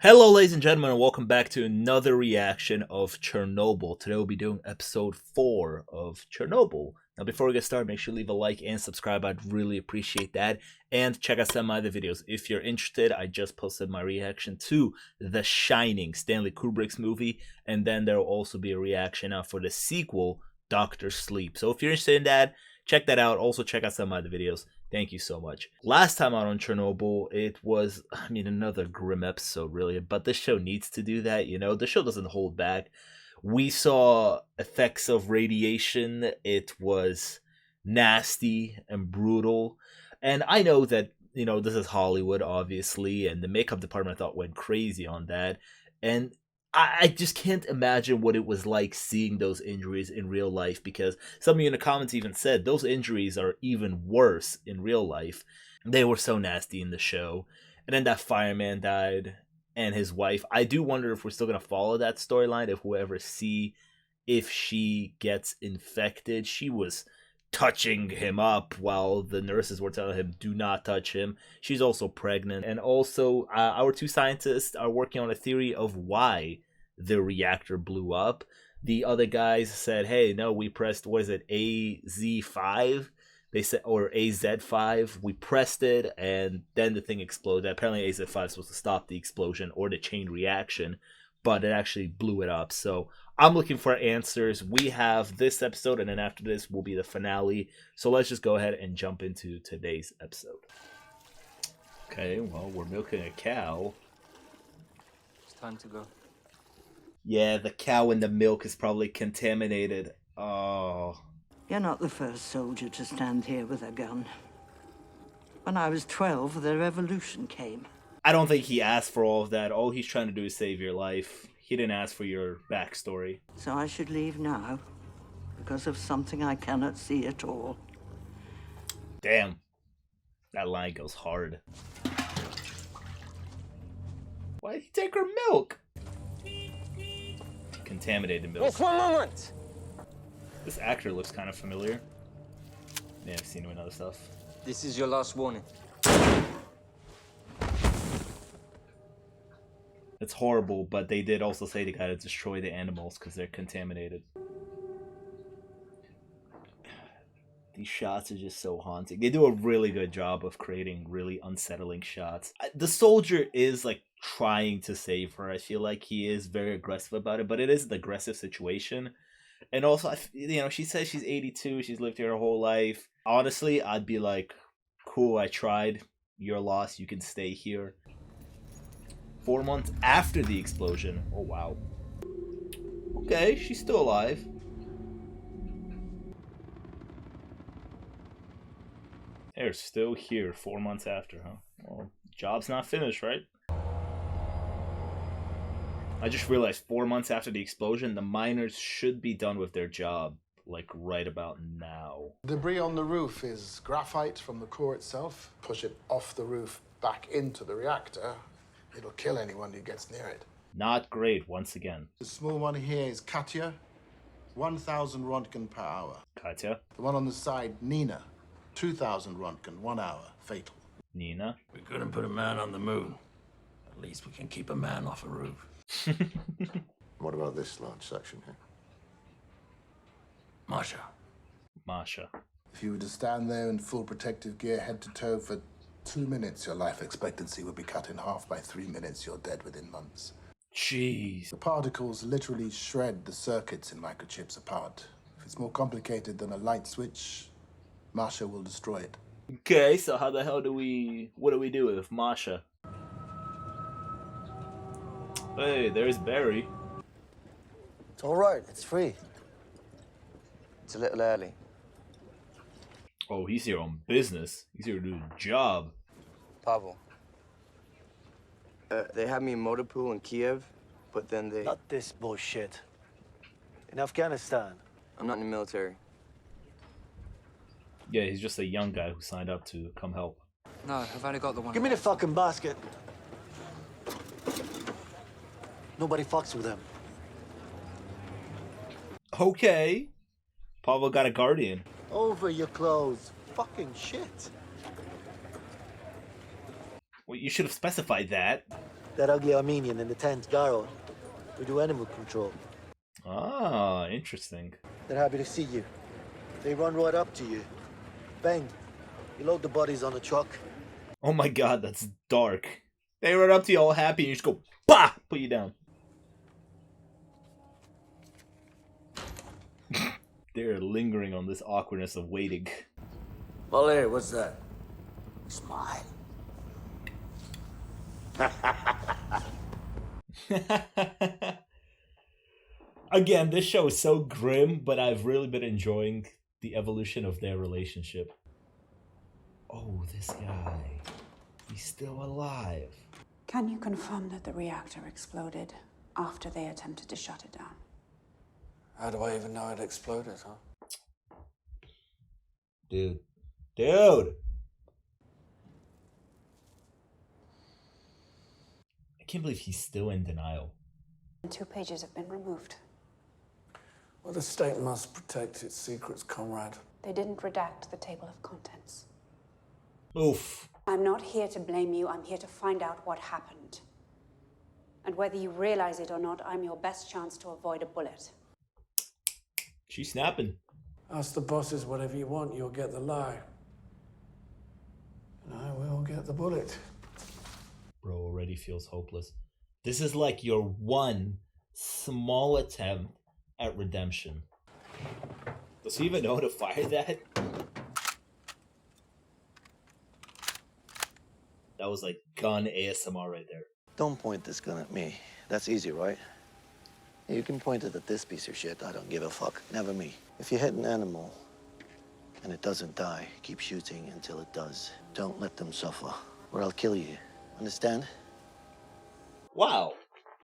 Hello, ladies and gentlemen, and welcome back to another reaction of Chernobyl. Today we'll be doing episode 4 of Chernobyl. Now, before we get started, make sure to leave a like and subscribe. I'd really appreciate that. And check out some of my other videos. If you're interested, I just posted my reaction to The Shining, Stanley Kubrick's movie. And then there will also be a reaction out for the sequel, Doctor Sleep. So if you're interested in that, check that out. Also, check out some of my other videos. Thank you so much. Last time out on Chernobyl, it was, another grim episode, really. But this show needs to do that, The show doesn't hold back. We saw effects of radiation. It was nasty and brutal. And I know that, this is Hollywood, obviously. And the makeup department, I thought, went crazy on that. And I just can't imagine what it was like seeing those injuries in real life, because some of you in the comments even said those injuries are even worse in real life. They were so nasty in the show. And then that fireman died and his wife. I do wonder if we're still going to follow that storyline, if we'll ever see if she gets infected. She was touching him up while the nurses were telling him do not touch him. She's also pregnant. And also our two scientists are working on a theory of why the reactor blew up. The other guys said, hey, no, we pressed, what is it, AZ5? They said, or AZ5, we pressed it and then the thing exploded. Apparently AZ5 is supposed to stop the explosion or the chain reaction, but it actually blew it up. So I'm looking for answers. We have this episode, and then after this will be the finale. So let's just go ahead and jump into today's episode. Okay, well, we're milking a cow. It's time to go. Yeah, the cow and the milk is probably contaminated. Oh. You're not the first soldier to stand here with a gun. When I was 12, the revolution came. I don't think he asked for all of that. All he's trying to do is save your life. He didn't ask for your backstory. So I should leave now, because of something I cannot see at all. Damn. That line goes hard. Why did he take her milk? Contaminated milk. Just 1 moment! This actor looks kind of familiar. Yeah, I've seen him in other stuff. This is your last warning. It's horrible, but they did also say they gotta destroy the animals because they're contaminated. These shots are just so haunting. They do a really good job of creating really unsettling shots. The soldier is like trying to save her. I feel like he is very aggressive about it, but it is an aggressive situation. And also, she says she's 82. She's lived here her whole life. Honestly, I'd be like, cool, I tried. You're lost. You can stay here. 4 months after the explosion. Oh, wow. Okay, she's still alive. They're still here 4 months after, huh? Well, job's not finished, right? I just realized 4 months after the explosion, the miners should be done with their job, like right about now. Debris on the roof is graphite from the core itself. Push it off the roof back into the reactor. It'll kill anyone who gets near it. Not great, once again. The small one here is Katya, 1,000 Röntgen per hour. Katya. The one on the side, Nina, 2,000 Röntgen, 1 hour, fatal. Nina. We couldn't put a man on the moon. At least we can keep a man off a roof. What about this large section here? Masha. Masha. If you were to stand there in full protective gear, head to toe, for 2 minutes, your life expectancy would be cut in half. By 3 minutes, you're dead within months. Jeez. The particles literally shred the circuits in microchips apart. If it's more complicated than a light switch, Masha will destroy it. Okay, so how the hell what do we do with Masha? Hey, there's Barry. It's all right. It's free. It's a little early. Oh, he's here on business. He's here to do a job. Pavel. They had me in Motorpool in Kiev, but then they... Not this bullshit. In Afghanistan. I'm not in the military. Yeah, he's just a young guy who signed up to come help. No, I've only got the one. Give me the fucking basket. Nobody fucks with him. Okay. Pavel got a guardian. Over your clothes. Fucking shit. Well, you should have specified that. That ugly Armenian in the tent, Garo. We do animal control. Ah, interesting. They're happy to see you. They run right up to you. Bang. You load the bodies on a truck. Oh my god, that's dark. They run up to you all happy and you just go, bah! Put you down. They're lingering on this awkwardness of waiting. Valer, what's that? Smile. Again, this show is so grim, but I've really been enjoying the evolution of their relationship. Oh, this guy. He's still alive. Can you confirm that the reactor exploded after they attempted to shut it down? How do I even know it exploded, huh? Dude. I can't believe he's still in denial. 2 pages have been removed. Well, the state must protect its secrets, comrade. They didn't redact the table of contents. Oof. I'm not here to blame you. I'm here to find out what happened. And whether you realize it or not, I'm your best chance to avoid a bullet. She's snapping. Ask the bosses whatever you want, you'll get the lie. And I will get the bullet. Bro already feels hopeless. This is like your one small attempt at redemption. Does he even know how to fire that? That was like gun ASMR right there. Don't point this gun at me. That's easy, right? You can point it at this piece of shit. I don't give a fuck. Never me. If you hit an animal and it doesn't die, keep shooting until it does. Don't let them suffer, or I'll kill you. Understand? Wow.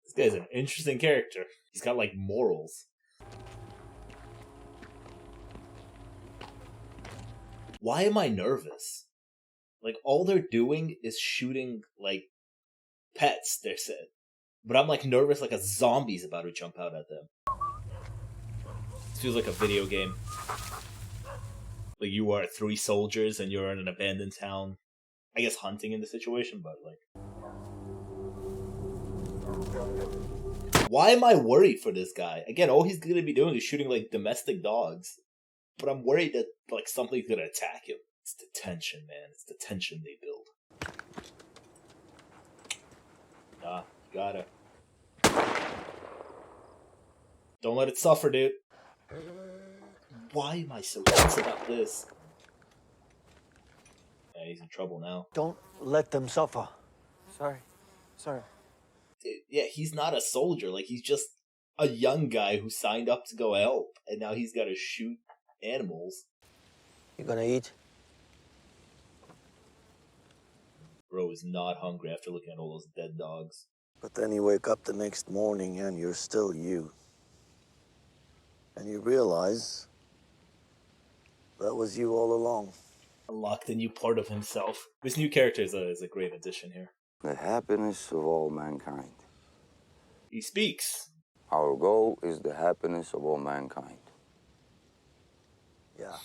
This guy's an interesting character. He's got like morals. Why am I nervous? Like, all they're doing is shooting, like, pets, they said. But I'm, like, nervous like a zombie's about to jump out at them. This feels like a video game. Like, you are 3 soldiers and you're in an abandoned town. I guess hunting in the situation, but, like... Why am I worried for this guy? Again, all he's gonna be doing is shooting, like, domestic dogs. But I'm worried that, like, something's gonna attack him. It's the tension, man. It's the tension they build. Nah, you gotta. Don't let it suffer, dude. Why am I so tense about this? Yeah, he's in trouble now. Don't let them suffer. Sorry. Dude, yeah, he's not a soldier. Like, he's just a young guy who signed up to go help. And now he's gotta shoot animals. You gonna eat? Bro is not hungry after looking at all those dead dogs. But then you wake up the next morning and you're still you. And you realize that was you all along. Unlocked a new part of himself. This new character is a great addition here. The happiness of all mankind. He speaks. Our goal is the happiness of all mankind. Yeah.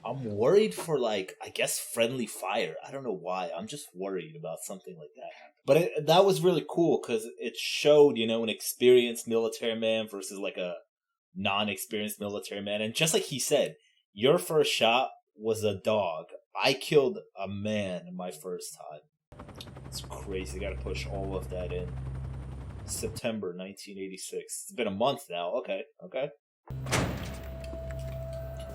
I'm worried for, like, I guess friendly fire. I don't know why. I'm just worried about something like that. But that was really cool because it showed, you know, an experienced military man versus, like, a non-experienced military man. And just like he said, your first shot was a dog. I killed a man my first time. It's crazy. Gotta push all of that in. September 1986. It's been a month now. Okay.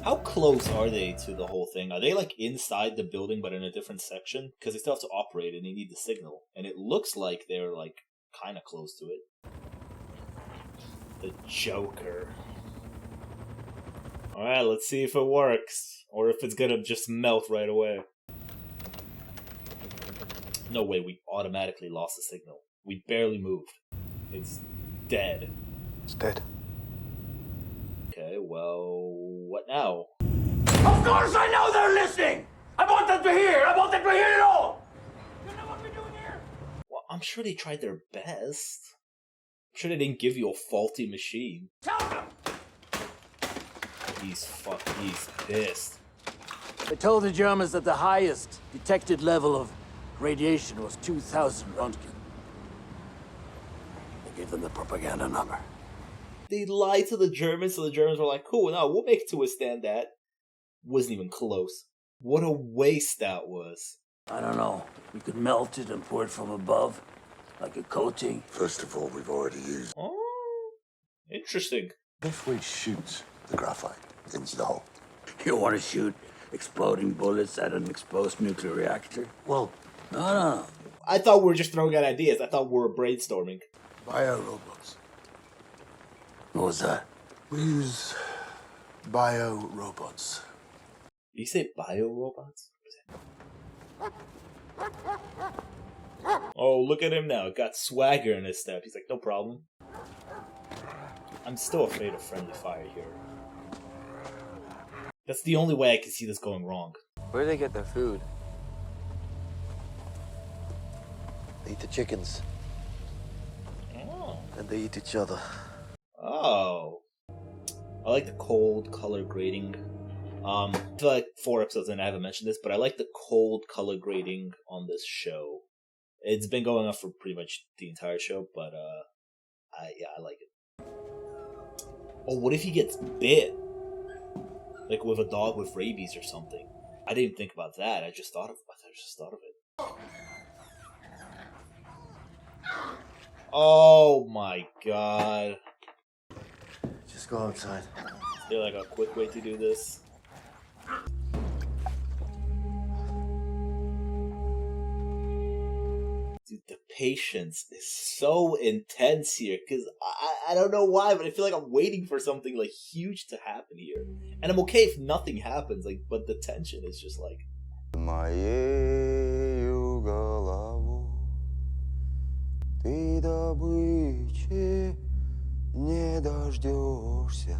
How close are they to the whole thing? Are they, like, inside the building but in a different section? Because they still have to operate and they need the signal. And it looks like they're, like, kind of close to it. The Joker. Alright, let's see if it works. Or if it's gonna just melt right away. No way, we automatically lost the signal. We barely moved. It's dead. It's dead. Okay, well, what now? Of course I know they're listening! I want them to hear! I want them to hear it all! You know what we're doing here? Well, I'm sure they tried their best. I'm sure they didn't give you a faulty machine. Tell them! He's pissed. They told the Germans that the highest detected level of Radiation was 2,000 Röntgen. They gave them the propaganda number. They lied to the Germans, so the Germans were like, cool, no, we'll make it to withstand that. Wasn't even close. What a waste that was. I don't know. We could melt it and pour it from above, like a coating. First of all, we've already used... Oh, interesting. If we shoot the graphite into the hole... You want to shoot exploding bullets at an exposed nuclear reactor? Well... No. I thought we were just throwing out ideas. I thought we were brainstorming. Bio-robots. What was that? We use bio-robots. You say bio-robots? Oh, look at him now. Got swagger in his step. He's like, no problem. I'm still afraid of friendly fire here. That's the only way I can see this going wrong. Where do they get their food? They eat the chickens. Oh. And they eat each other. Oh. I like the cold color grading. I feel like 4 episodes in I haven't mentioned this, but I like the cold color grading on this show. It's been going on for pretty much the entire show, but I like it. Oh, what if he gets bit? Like with a dog with rabies or something. I didn't think about that. I just thought of it. Oh my god. Just go outside. Is there like a quick way to do this? Dude, the patience is so intense here, because I don't know why, but I feel like I'm waiting for something like huge to happen here. And I'm okay if nothing happens, like, but the tension is just like... Моею голову ты добычи не дождешься.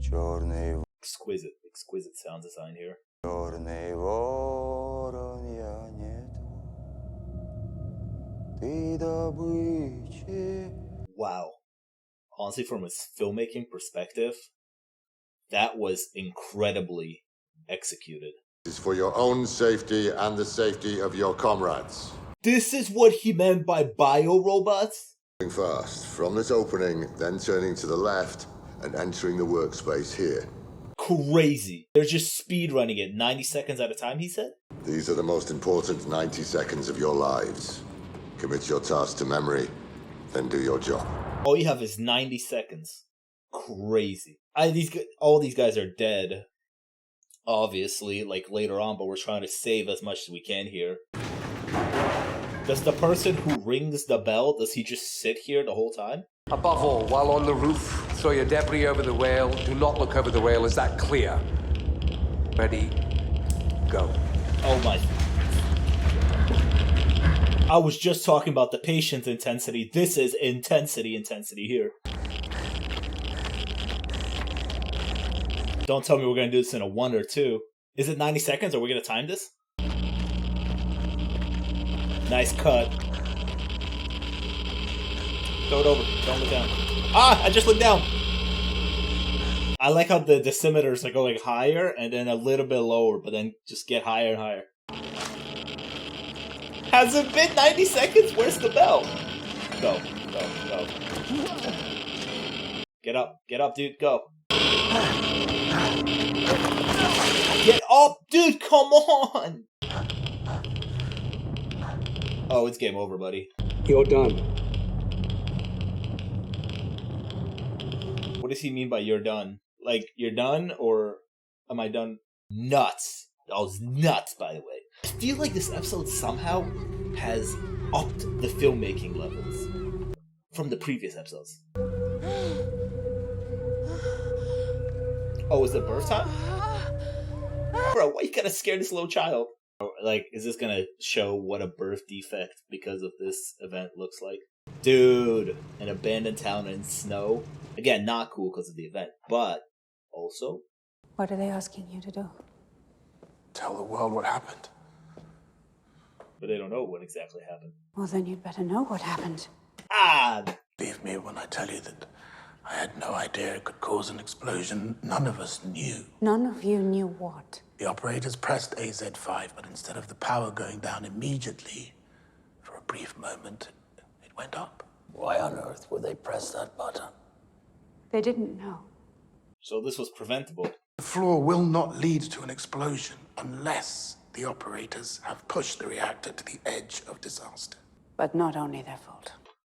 Черный Exquisite sound design here. черный ворон я нету. Ты добычи. Wow. Honestly, from a filmmaking perspective, that was incredibly executed. It's for your own safety and the safety of your comrades. This is what he meant by bio-robots? Going fast, from this opening, then turning to the left and entering the workspace here. Crazy. They're just speed running it 90 seconds at a time, he said? These are the most important 90 seconds of your lives. Commit your task to memory, then do your job. All you have is 90 seconds. Crazy. All these guys are dead. Obviously, like later on, but we're trying to save as much as we can here. Does the person who rings the bell, does he just sit here the whole time? Above all, while on the roof, throw your debris over the rail. Do not look over the rail. Is that clear? Ready? Go. Oh my. I was just talking about the patience intensity. This is intensity here. Don't tell me we're going to do this in a 1 or 2. Is it 90 seconds? Are we going to time this? Nice cut. Throw it over. Don't look down. Ah! I just looked down! I like how the decimeters are going higher and then a little bit lower, but then just get higher and higher. Has it been 90 seconds? Where's the bell? Go. Get up, dude, go. Get up, dude, come on! Oh, it's game over, buddy. You're done. What does he mean by you're done? Like, you're done, or am I done? Nuts. That was nuts, by the way. I feel like this episode somehow has upped the filmmaking levels from the previous episodes. Oh, is it birth time? Bro, why you gotta scare this little child? Like, is this gonna show what a birth defect because of this event looks like? Dude, an abandoned town in snow. Again, not cool because of the event, but also... What are they asking you to do? Tell the world what happened. But they don't know what exactly happened. Well, then you'd better know what happened. Ah! Believe me when I tell you that I had no idea it could cause an explosion. None of us knew. None of you knew what? The operators pressed AZ5, but instead of the power going down immediately, for a brief moment, it went up. Why on earth would they press that button? They didn't know. So this was preventable. The floor will not lead to an explosion unless the operators have pushed the reactor to the edge of disaster. But not only their fault.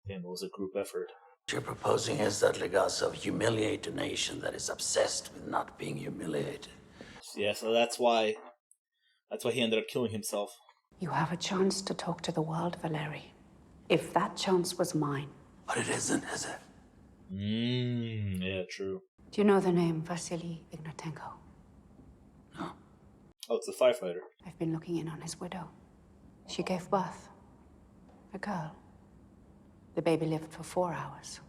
Damn, it was a group effort. What you're proposing is that Legasov humiliate a nation that is obsessed with not being humiliated. Yeah, so that's why he ended up killing himself. You have a chance to talk to the world, Valery. If that chance was mine. But it isn't, is it? Yeah, true. Do you know the name Vasily Ignatenko? No. Oh, it's a firefighter. I've been looking in on his widow. She gave birth. A girl. The baby lived for 4 hours.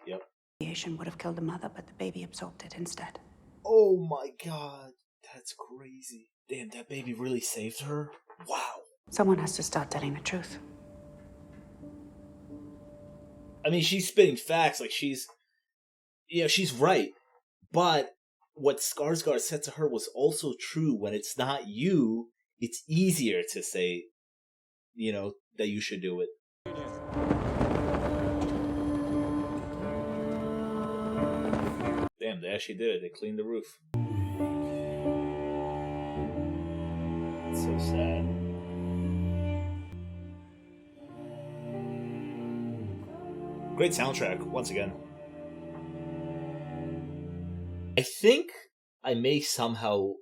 Yep. Radiation would have killed the mother, but the baby absorbed it instead. Oh my god. That's crazy. Damn, that baby really saved her? Wow. Someone has to start telling the truth. I mean, she's spitting facts, like she's right. But what Skarsgård said to her was also true. When it's not you, it's easier to say, that you should do it. Damn, they actually did it. They cleaned the roof. It's so sad. Great soundtrack, once again. I think I may somehow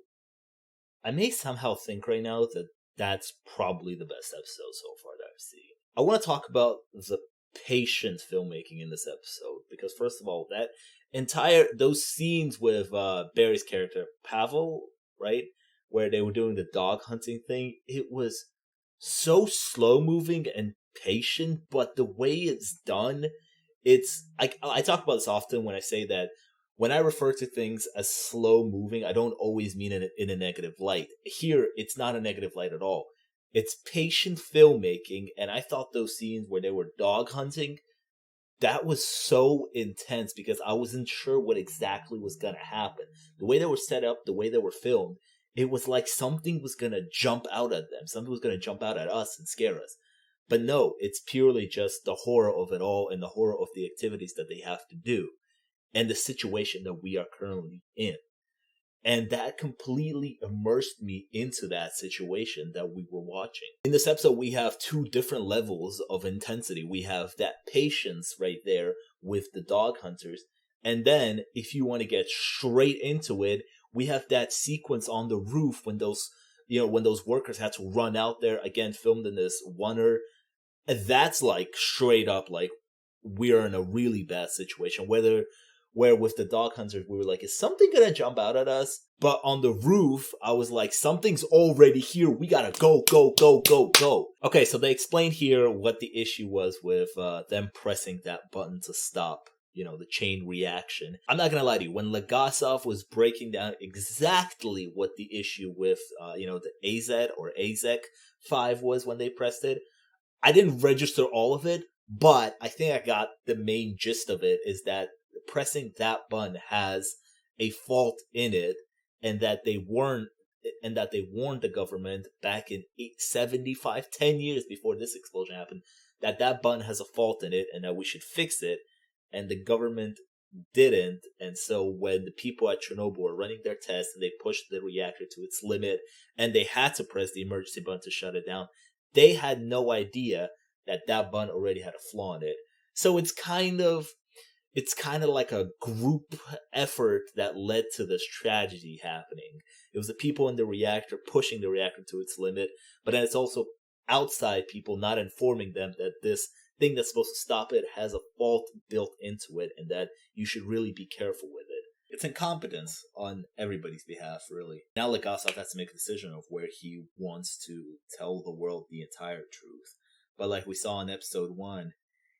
think right now that that's probably the best episode so far that I've seen. I want to talk about the patient filmmaking in this episode, because first of all, those scenes with Barry's character, Pavel, right? Where they were doing the dog hunting thing, it was so slow moving and patient, but the way it's done, I talk about this often when I say that when I refer to things as slow moving, I don't always mean it in a negative light. Here, it's not a negative light at all. It's patient filmmaking, and I thought those scenes where they were dog hunting, that was so intense because I wasn't sure what exactly was going to happen. The way they were set up, the way they were filmed, it was like something was going to jump out at them. Something was going to jump out at us and scare us. But no, it's purely just the horror of it all and the horror of the activities that they have to do and the situation that we are currently in. And that completely immersed me into that situation that we were watching. In this episode, we have two different levels of intensity. We have that patience right there with the dog hunters. And then, if you want to get straight into it, we have that sequence on the roof when those workers had to run out there, again, filmed in this oneer. That's like straight up, like, we're in a really bad situation. Where with the dog hunters, we were like, is something gonna jump out at us? But on the roof, I was like, something's already here. We gotta go, go, go, go, go. Okay, so they explained here what the issue was with them pressing that button to stop, the chain reaction. I'm not gonna lie to you, when Legasov was breaking down exactly what the issue with, the AZ or AZEC 5 was when they pressed it, I didn't register all of it, but I think I got the main gist of it, is that pressing that button has a fault in it, and that they warned the government back in 10 years before this explosion happened, that button has a fault in it and that we should fix it, and the government didn't. And so when the people at Chernobyl were running their tests and they pushed the reactor to its limit and they had to press the emergency button to shut it down, they had no idea that button already had a flaw in it. So it's kind of like a group effort that led to this tragedy happening. It was the people in the reactor pushing the reactor to its limit, but then it's also outside people not informing them that this thing that's supposed to stop it has a fault built into it and that you should really be careful with it. It's incompetence on everybody's behalf, really. Now Legasov has to make a decision of where he wants to tell the world the entire truth. But like we saw in episode 1,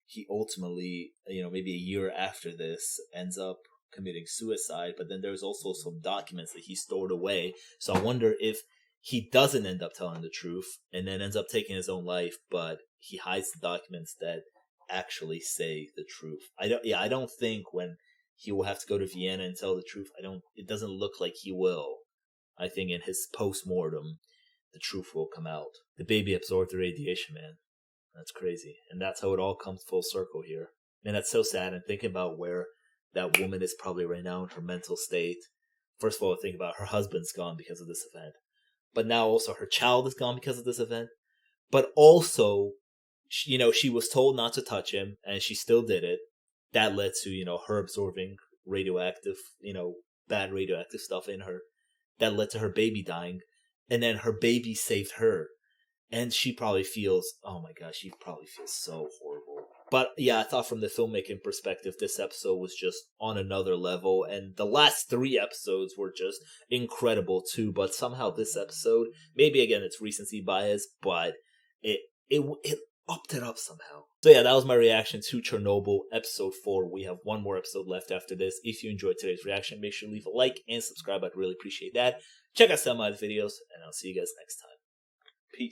he ultimately, maybe a year after this, ends up committing suicide. But then there's also some documents that he stored away. So I wonder if he doesn't end up telling the truth and then ends up taking his own life, but he hides the documents that actually say the truth. I don't think when he will have to go to Vienna and tell the truth, it doesn't look like he will. I think in his post-mortem, the truth will come out. The baby absorbed the radiation, man. That's crazy. And that's how it all comes full circle here. And that's so sad. And thinking about where that woman is probably right now in her mental state. First of all, think about her husband's gone because of this event. But now also her child is gone because of this event. But also, you know, she was told not to touch him and she still did it. That led to, you know, her absorbing radioactive, you know, bad radioactive stuff in her. That led to her baby dying. And then her baby saved her. And she probably feels, oh my gosh, she probably feels so horrible. But yeah, I thought from the filmmaking perspective, this episode was just on another level. And the last 3 episodes were just incredible too. But somehow this episode, maybe again, it's recency bias, but it upped it up somehow. So yeah, that was my reaction to Chernobyl episode 4. We have one more episode left after this. If you enjoyed today's reaction, make sure to leave a like and subscribe. I'd really appreciate that. Check out some of my other videos, and I'll see you guys next time. Peace.